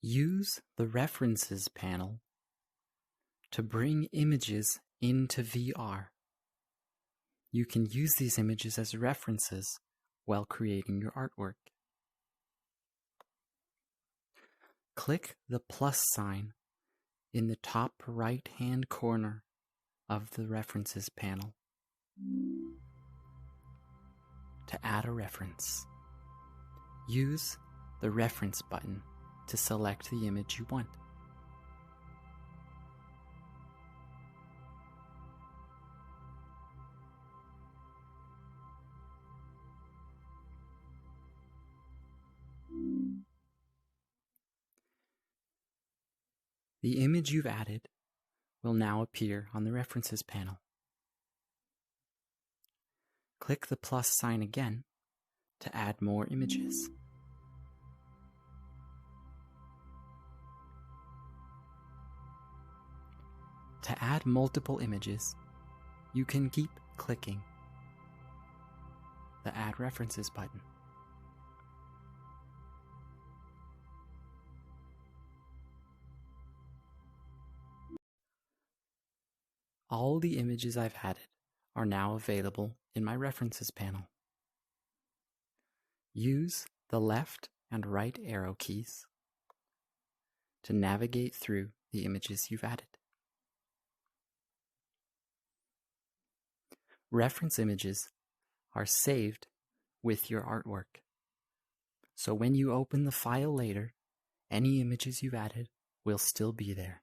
Use the References panel to bring images into VR. You can use these images as references while creating your artwork. Click the plus sign in the top right-hand corner of the References panel to add a reference. Use the Reference button to select the image you want. The image you've added will now appear on the References panel. Click the plus sign again to add more images. To add multiple images, you can keep clicking the Add References button. All the images I've added are now available in my References panel. Use the left and right arrow keys to navigate through the images you've added. Reference images are saved with your artwork, so when you open the file later, any images you've added will still be there.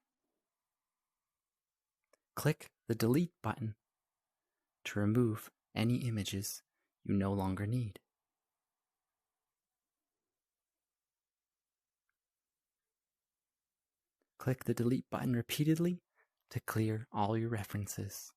Click the Delete button to remove any images you no longer need. Click the Delete button repeatedly to clear all your references.